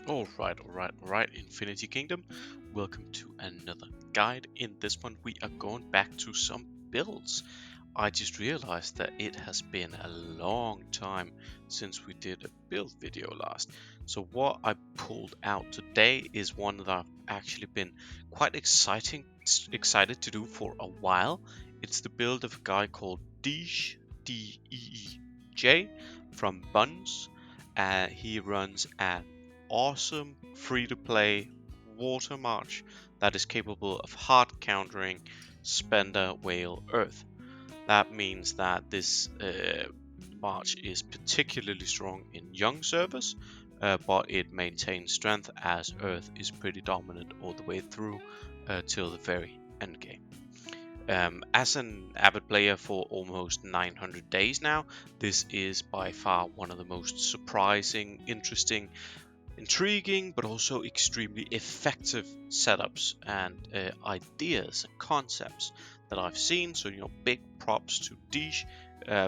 Alright, Infinity Kingdom. Welcome to another guide. In this one, we are going back to some builds. I just realized that it has been a long time since we did a build video last. So what I pulled out today is one that I've actually been quite excited to do for a while. It's the build of a guy called Deej, D-E-E-J, from Buns. He runs an awesome free-to-play water march that is capable of hard countering Spender Whale Earth. That means that this march is particularly strong in young servers, but it maintains strength as Earth is pretty dominant all the way through till the very end game. As an avid player for almost 900 days now, this is by far one of the most surprising, interesting, intriguing, but also extremely effective setups and ideas and concepts that I've seen. So, big props to Deej.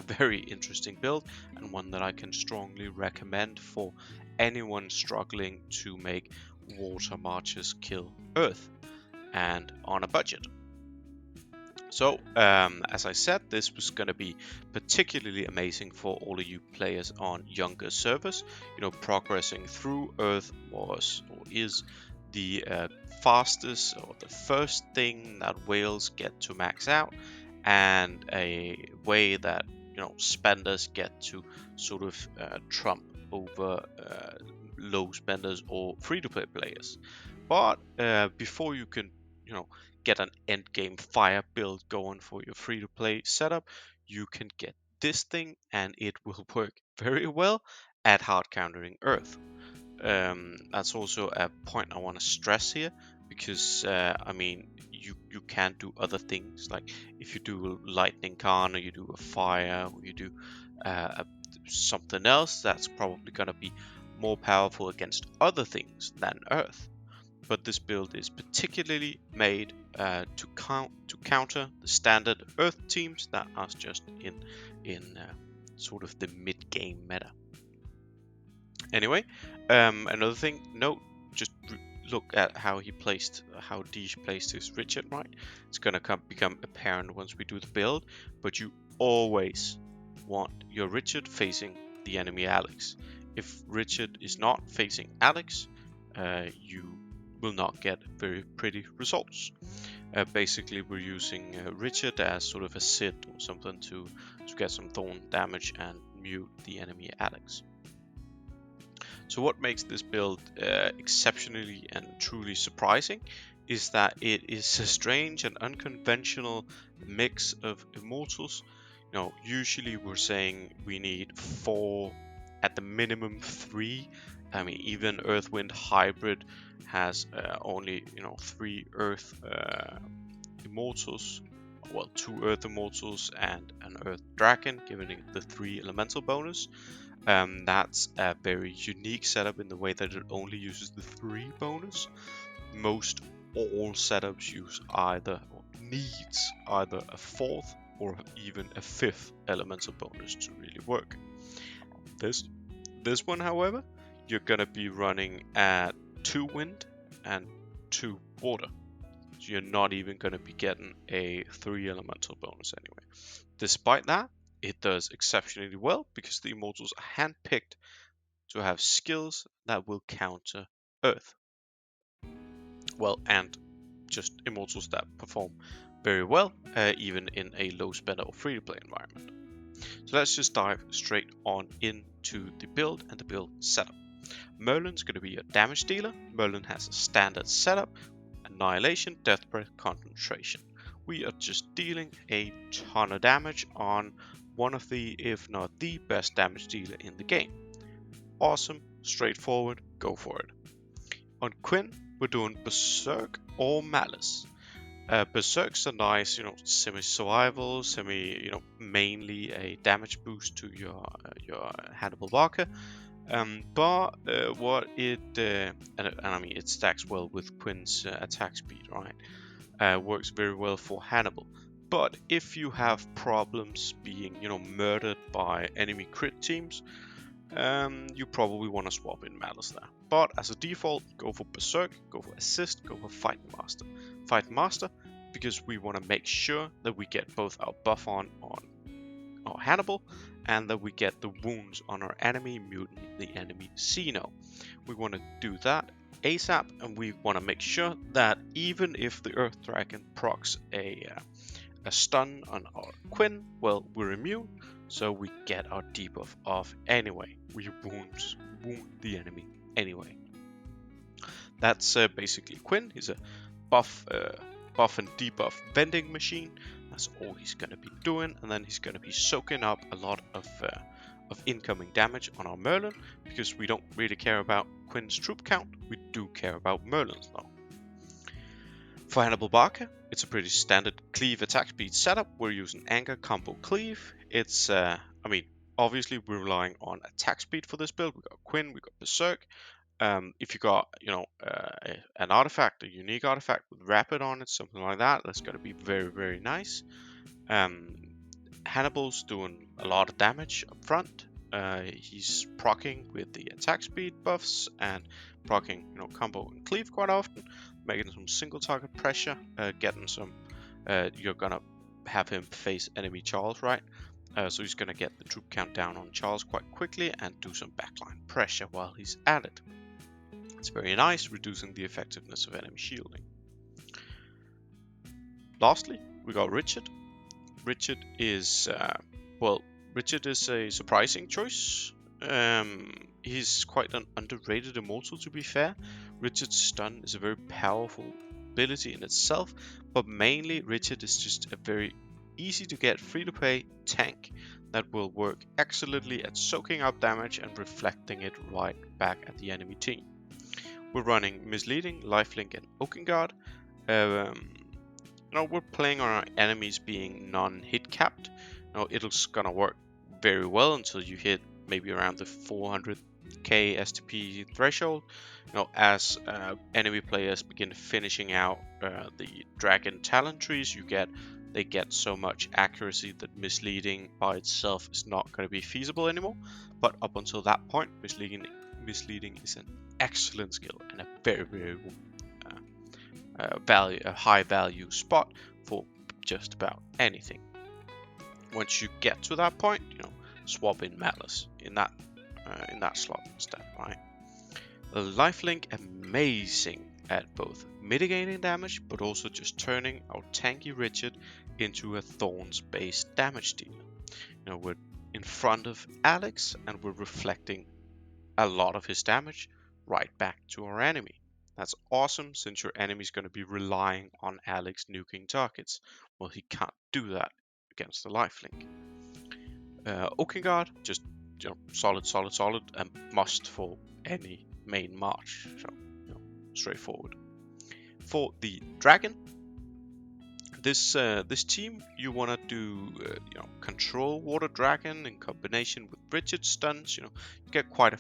Very interesting build, and one that I can strongly recommend for anyone struggling to make water marches kill Earth and on a budget. So, as I said, this was going to be particularly amazing for all of you players on younger servers. Progressing through Earth was or is the fastest or the first thing that whales get to max out, and a way that spenders get to sort of trump over low spenders or free-to-play players. But before you can, get an end game fire build going for your free-to-play setup, you can get this thing, and it will work very well at hard countering Earth. That's also a point I want to stress here, because you can do other things, like if you do lightning con, or you do a fire, or you do something else, that's probably going to be more powerful against other things than Earth. But this build is particularly made to counter the standard Earth teams that are just in sort of the mid-game meta. Anyway, another thing, just look at how Deej placed his Richard, right? It's gonna become apparent once we do the build, but you always want your Richard facing the enemy Alex. If Richard is not facing Alex, you will not get very pretty results. Basically, we're using Richard as sort of a sit or something to get some thorn damage and mute the enemy Alex. So what makes this build exceptionally and truly surprising is that it is a strange and unconventional mix of immortals. Usually we're saying we need 4, at the minimum 3. Even Earthwind Hybrid has only 3 Earth immortals. Well, 2 Earth immortals and an Earth Dragon, giving it the 3 elemental bonus. That's a very unique setup in the way that it only uses the 3 bonus. Most all setups use needs either a 4th or even a 5th elemental bonus to really work. This one, however, you're gonna be running at 2 wind and 2 water. So you're not even gonna be getting a 3 elemental bonus anyway. Despite that, it does exceptionally well because the immortals are handpicked to have skills that will counter Earth. Well, and just immortals that perform very well, even in a low spender or free-to-play environment. So let's just dive straight on into the build and the build setup. Merlin's going to be a damage dealer. Merlin has a standard setup: Annihilation, Death Breath, Concentration. We are just dealing a ton of damage on one of the, if not the best damage dealer in the game. Awesome, straightforward, go for it. On Qin, we're doing Berserk or Malice. Berserk's a nice, semi-survival, mainly a damage boost to your Hannibal Barker. But what it it stacks well with Qin's attack speed, right? Works very well for Hannibal. But if you have problems being, murdered by enemy crit teams, you probably want to swap in Malice there. But as a default, go for Berserk, go for Assist, go for Fight Master. Fight Master, because we want to make sure that we get both our buff on our Hannibal, and that we get the wounds on our enemy mutant, the enemy Xeno. We want to do that ASAP, and we want to make sure that even if the Earth Dragon procs a stun on our Qin, well, we're immune, so we get our debuff off anyway. We wound the enemy anyway. That's basically Qin. He's a buff and debuff vending machine. That's all he's going to be doing, and then he's going to be soaking up a lot of incoming damage on our Merlin, because we don't really care about Quin's troop count. We do care about Merlin's though. For Hannibal Barca, it's a pretty standard cleave attack speed setup. We're using Anchor Combo Cleave. It's, obviously we're relying on attack speed for this build. We got Qin, we got Berserk. If you got, an artifact, a unique artifact with Rapid on it, something like that, that's going to be very, very nice. Hannibal's doing a lot of damage up front. He's proccing with the attack speed buffs and proccing, combo and cleave quite often, making some single target pressure, getting some. You're gonna have him face enemy Charles, right? So he's gonna get the troop count down on Charles quite quickly and do some backline pressure while he's at it. It's very nice, reducing the effectiveness of enemy shielding. Lastly, we got Richard. Richard is a surprising choice. He's quite an underrated immortal, to be fair. Richard's stun is a very powerful ability in itself, but mainly Richard is just a very easy to get free-to-play tank that will work excellently at soaking up damage and reflecting it right back at the enemy team. We're running Misleading, Lifelink, and Oakengard. We're playing on our enemies being non-hit capped. It's gonna work very well until you hit maybe around the 400k STP threshold. As enemy players begin finishing out the dragon talent trees, they get so much accuracy that Misleading by itself is not going to be feasible anymore. But up until that point, Misleading is an excellent skill and a very, very high value spot for just about anything. Once you get to that point, swap in Malice in that slot instead, right? The lifelink, amazing at both mitigating damage, but also just turning our tanky Richard into a Thorns based damage dealer. We're in front of Alex and we're reflecting a lot of his damage right back to our enemy. That's awesome, since your enemy's going to be relying on Alex nuking targets. Well, he can't do that against the lifelink. Oakengard, just solid, and must for any main march. So, straightforward. For the dragon, this team, you want to do control Water Dragon in combination with Richard stuns. You get quite a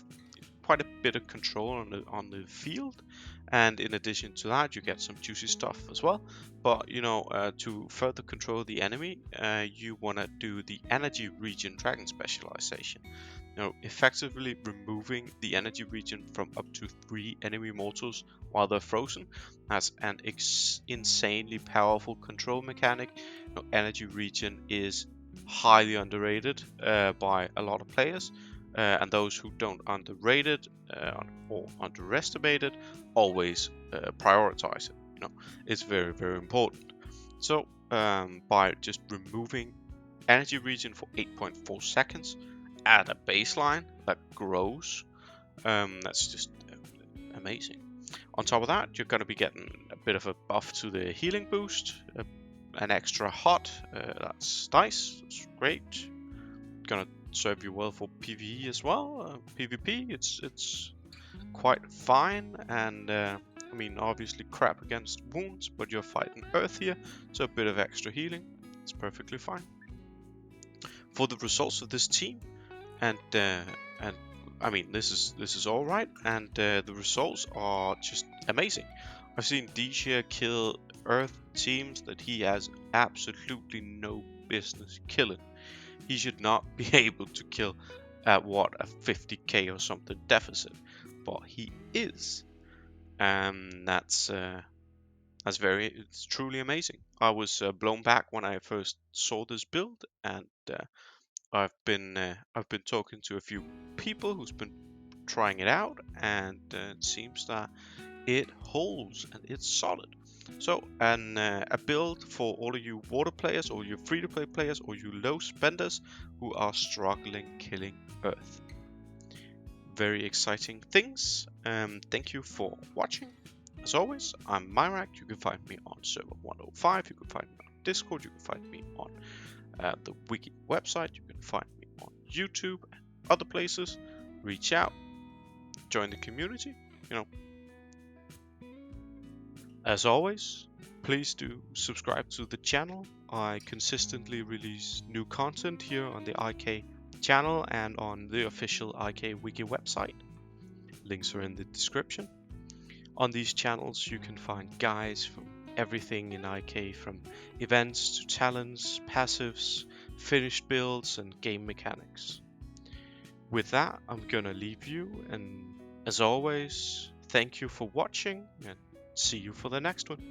bit of control on the field, and in addition to that, you get some juicy stuff as well. But to further control the enemy, you want to do the energy region dragon specialization. Effectively removing the energy region from up to 3 enemy mortals while they're frozen. That's an insanely powerful control mechanic. Energy region is highly underrated by a lot of players. And those who don't underrate it or underestimate it always prioritize it. It's very, very important. So by just removing energy region for 8.4 seconds at a baseline that grows, that's just amazing. On top of that, you're going to be getting a bit of a buff to the healing boost, an extra hot. That's nice. That's great. Gonna serve you well for PvE as well. PvP, it's quite fine, and obviously crap against wounds, but you're fighting Earth here, so a bit of extra healing, it's perfectly fine. For the results of this team, and this is all right, and the results are just amazing. I've seen DJ kill Earth teams that he has absolutely no business killing. He should not be able to kill at what, a 50k or something deficit, but he is, and that's it's truly amazing. I was blown back when I first saw this build, and I've been talking to a few people who's been trying it out, and it seems that it holds and it's solid. So, a build for all of you water players, or you free-to-play players, or you low spenders who are struggling killing Earth. Very exciting things. Thank you for watching. As always, I'm Myrak. You can find me on server 105. You can find me on Discord. You can find me on the wiki website. You can find me on YouTube and other places. Reach out, join the community. As always, please do subscribe to the channel. I consistently release new content here on the IK channel and on the official IK wiki website. Links are in the description. On these channels you can find guides from everything in IK, from events to talents, passives, finished builds and game mechanics. With that, I'm gonna leave you, and as always, thank you for watching, and see you for the next one.